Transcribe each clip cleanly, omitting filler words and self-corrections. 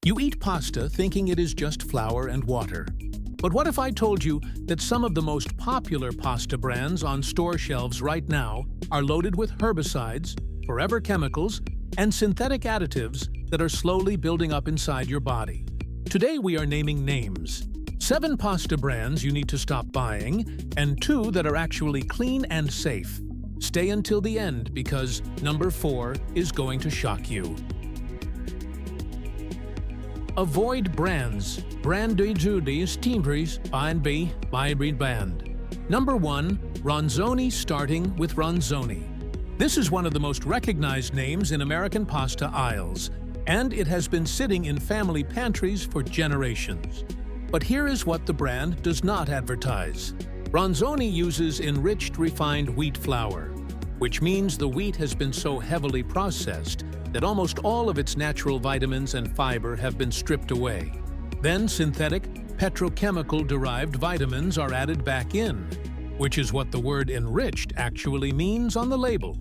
You eat pasta thinking it is just flour and water. But what if I told you that some of the most popular pasta brands on store shelves right now are loaded with herbicides, forever chemicals, and synthetic additives that are slowly building up inside your body? Today we are naming names. 7 pasta brands you need to stop buying, and 2 that are actually clean and safe. Stay until the end because number 4 is going to shock you. Avoid brands. Brand Teamries by band. Number 1. Ronzoni, starting with Ronzoni. This is one of the most recognized names in American pasta aisles, and it has been sitting in family pantries for generations. But here is what the brand does not advertise. Ronzoni uses enriched refined wheat flour, which means the wheat has been so heavily processed that almost all of its natural vitamins and fiber have been stripped away. Then synthetic, petrochemical-derived vitamins are added back in, which is what the word enriched actually means on the label.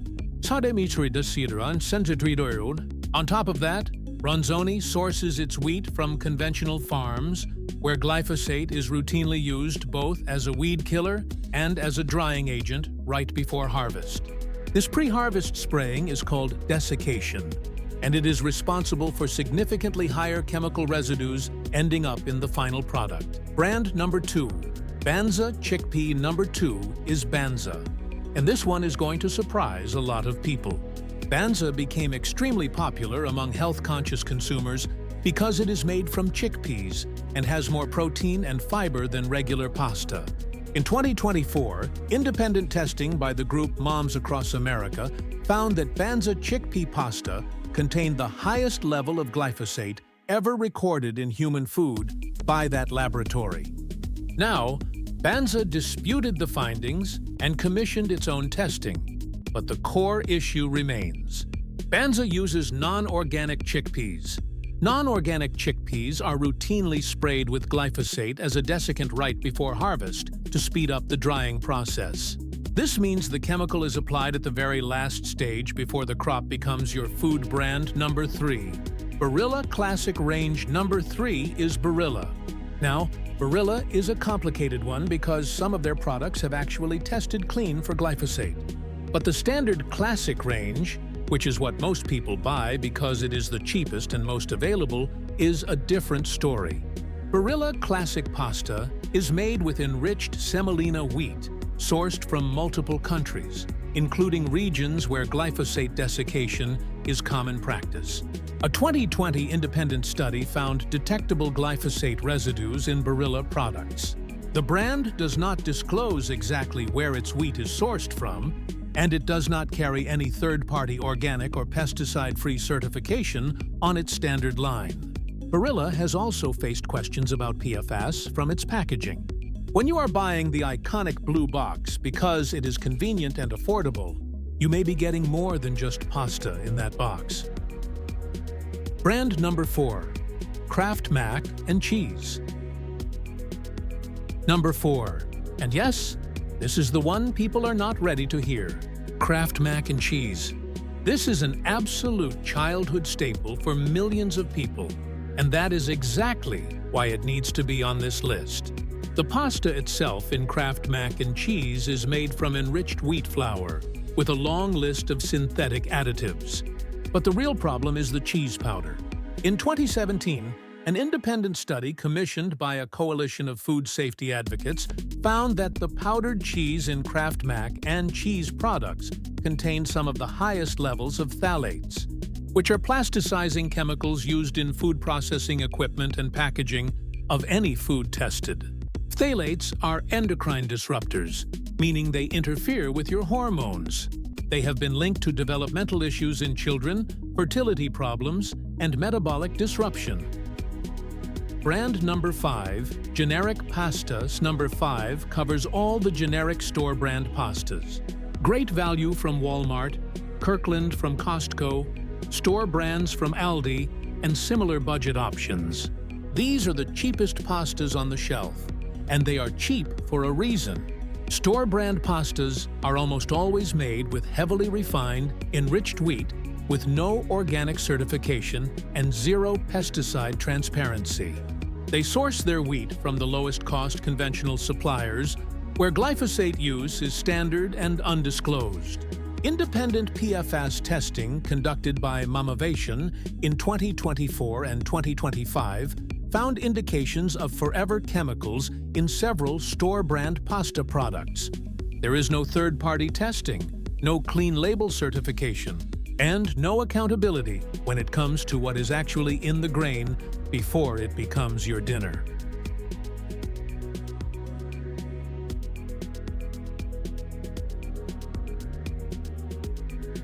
On top of that, Ronzoni sources its wheat from conventional farms, where glyphosate is routinely used both as a weed killer and as a drying agent right before harvest. This pre-harvest spraying is called desiccation, and it is responsible for significantly higher chemical residues ending up in the final product. Brand number 2. Banza chickpea number 2 is Banza, and this one is going to surprise a lot of people. Banza became extremely popular among health-conscious consumers because it is made from chickpeas and has more protein and fiber than regular pasta. In 2024, independent testing by the group Moms Across America found that Banza chickpea pasta contained the highest level of glyphosate ever recorded in human food by that laboratory. Now, Banza disputed the findings and commissioned its own testing, but the core issue remains. Banza uses non-organic chickpeas. Non-organic chickpeas are routinely sprayed with glyphosate as a desiccant right before harvest to speed up the drying process. This means the chemical is applied at the very last stage before the crop becomes your food brand number 3. Barilla Classic Range number 3 is Barilla. Now, Barilla is a complicated one because some of their products have actually tested clean for glyphosate. But the standard Classic range, which is what most people buy because it is the cheapest and most available, is a different story. Barilla Classic Pasta is made with enriched semolina wheat, sourced from multiple countries, including regions where glyphosate desiccation is common practice. A 2020 independent study found detectable glyphosate residues in Barilla products. The brand does not disclose exactly where its wheat is sourced from, and it does not carry any third-party organic or pesticide-free certification on its standard line. Barilla has also faced questions about PFAS from its packaging. When you are buying the iconic blue box because it is convenient and affordable, you may be getting more than just pasta in that box. Brand number 4. Kraft Mac and Cheese. Number 4. And yes, this is the one people are not ready to hear. Kraft Mac and Cheese. This is an absolute childhood staple for millions of people, and that is exactly why it needs to be on this list. The pasta itself in Kraft Mac and Cheese is made from enriched wheat flour, with a long list of synthetic additives. But the real problem is the cheese powder. In 2017, an independent study commissioned by a coalition of food safety advocates found that the powdered cheese in Kraft Mac and cheese products contained some of the highest levels of phthalates, which are plasticizing chemicals used in food processing equipment and packaging of any food tested. Phthalates are endocrine disruptors, meaning they interfere with your hormones. They have been linked to developmental issues in children, fertility problems, and metabolic disruption. Brand number 5, Generic Pastas number 5 covers all the generic store brand pastas. Great value from Walmart, Kirkland from Costco, store brands from Aldi, and similar budget options. These are the cheapest pastas on the shelf, and they are cheap for a reason. Store brand pastas are almost always made with heavily refined, enriched wheat with no organic certification and zero pesticide transparency. They source their wheat from the lowest-cost conventional suppliers, where glyphosate use is standard and undisclosed. Independent PFAS testing conducted by Mamavation in 2024 and 2025 found indications of forever chemicals in several store-brand pasta products. There is no third-party testing, no clean label certification, and no accountability when it comes to what is actually in the grain before it becomes your dinner.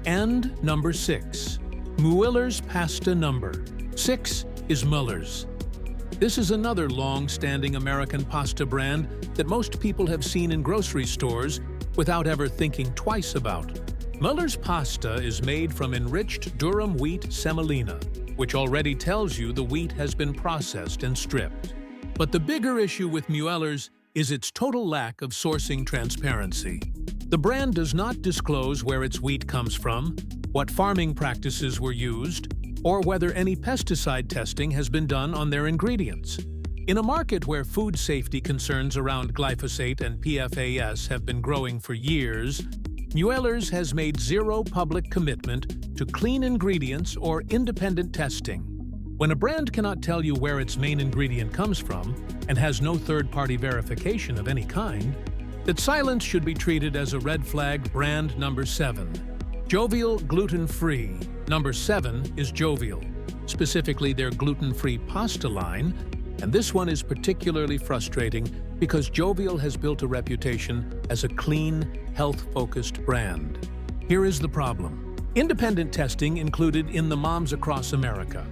And number 6. Mueller's pasta number 6 is Muller's. This is another long-standing American pasta brand that most people have seen in grocery stores without ever thinking twice about. Muller's pasta is made from enriched durum wheat semolina, which already tells you the wheat has been processed and stripped. But the bigger issue with Mueller's is its total lack of sourcing transparency. The brand does not disclose where its wheat comes from, what farming practices were used, or whether any pesticide testing has been done on their ingredients. In a market where food safety concerns around glyphosate and PFAS have been growing for years, Mueller's has made zero public commitment to clean ingredients or independent testing. When a brand cannot tell you where its main ingredient comes from and has no third-party verification of any kind, that silence should be treated as a red flag. Brand number 7. Jovial gluten-free. Number 7 is Jovial, specifically their gluten-free pasta line, and this one is particularly frustrating because Jovial has built a reputation as a clean, health-focused brand. Here is the problem. Independent testing included in the Moms Across America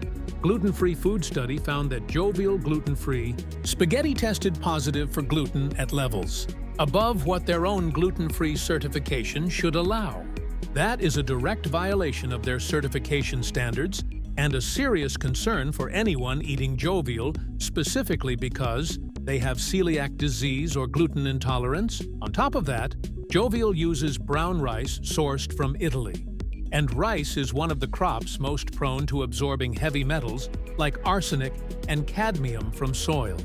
gluten-free food study found that Jovial gluten-free spaghetti tested positive for gluten at levels above what their own gluten-free certification should allow. That is a direct violation of their certification standards and a serious concern for anyone eating Jovial, specifically because they have celiac disease or gluten intolerance. On top of that, Jovial uses brown rice sourced from Italy. And rice is one of the crops most prone to absorbing heavy metals like arsenic and cadmium from soil.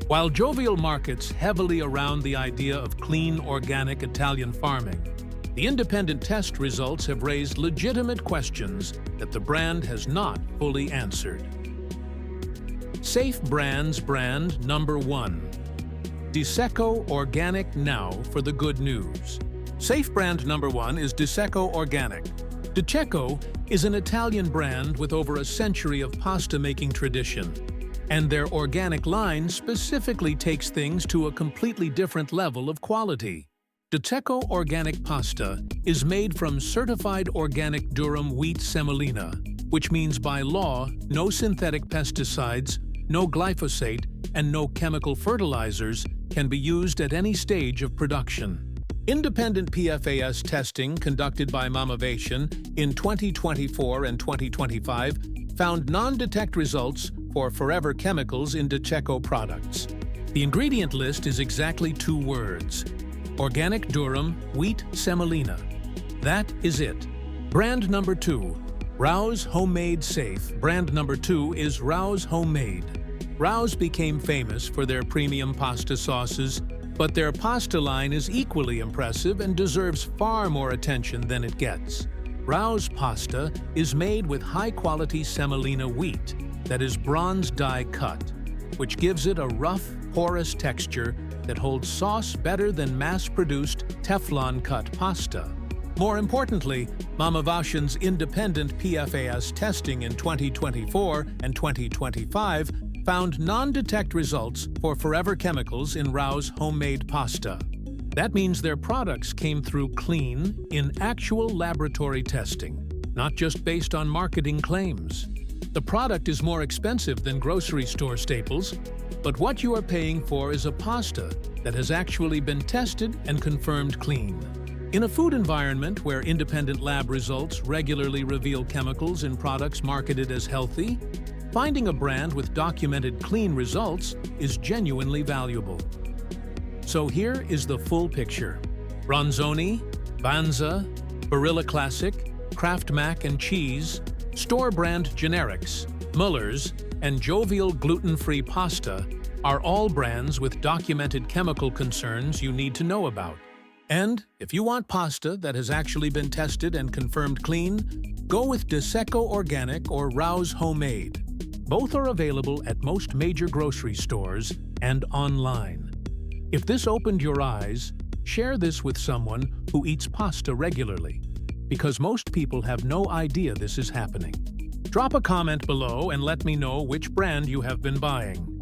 While Jovial markets heavily around the idea of clean, organic Italian farming, the independent test results have raised legitimate questions that the brand has not fully answered. Safe Brands brand number 1. DeSecco Organic Now for the good news. Safe brand number 1 is DeSecco Organic. DeSecco is an Italian brand with over a century of pasta-making tradition, and their organic line specifically takes things to a completely different level of quality. DeSecco Organic Pasta is made from certified organic durum wheat semolina, which means by law, no synthetic pesticides, no glyphosate, and no chemical fertilizers can be used at any stage of production. Independent PFAS testing conducted by Mamavation in 2024 and 2025 found non-detect results for forever chemicals in DeSecco products. The ingredient list is exactly 2 words: organic durum wheat semolina. That is it. Brand number 2. Rouse Homemade Safe. Brand number 2 is Rouse Homemade. Rouse became famous for their premium pasta sauces, but their pasta line is equally impressive and deserves far more attention than it gets. Rouse pasta is made with high-quality semolina wheat that is bronze die cut, which gives it a rough, porous texture that holds sauce better than mass-produced Teflon-cut pasta. More importantly, Mamavation's independent PFAS testing in 2024 and 2025 found non-detect results for forever chemicals in Rouse homemade pasta. That means their products came through clean, in actual laboratory testing, not just based on marketing claims. The product is more expensive than grocery store staples, but what you are paying for is a pasta that has actually been tested and confirmed clean. In a food environment where independent lab results regularly reveal chemicals in products marketed as healthy, finding a brand with documented clean results is genuinely valuable. So here is the full picture. Ronzoni, Banza, Barilla Classic, Kraft Mac and Cheese, store-brand generics, Muller's, and Jovial gluten-free pasta are all brands with documented chemical concerns you need to know about. And if you want pasta that has actually been tested and confirmed clean, go with DeSecco Organic or Rouse Homemade. Both are available at most major grocery stores and online. If this opened your eyes, share this with someone who eats pasta regularly, because most people have no idea this is happening. Drop a comment below and let me know which brand you have been buying.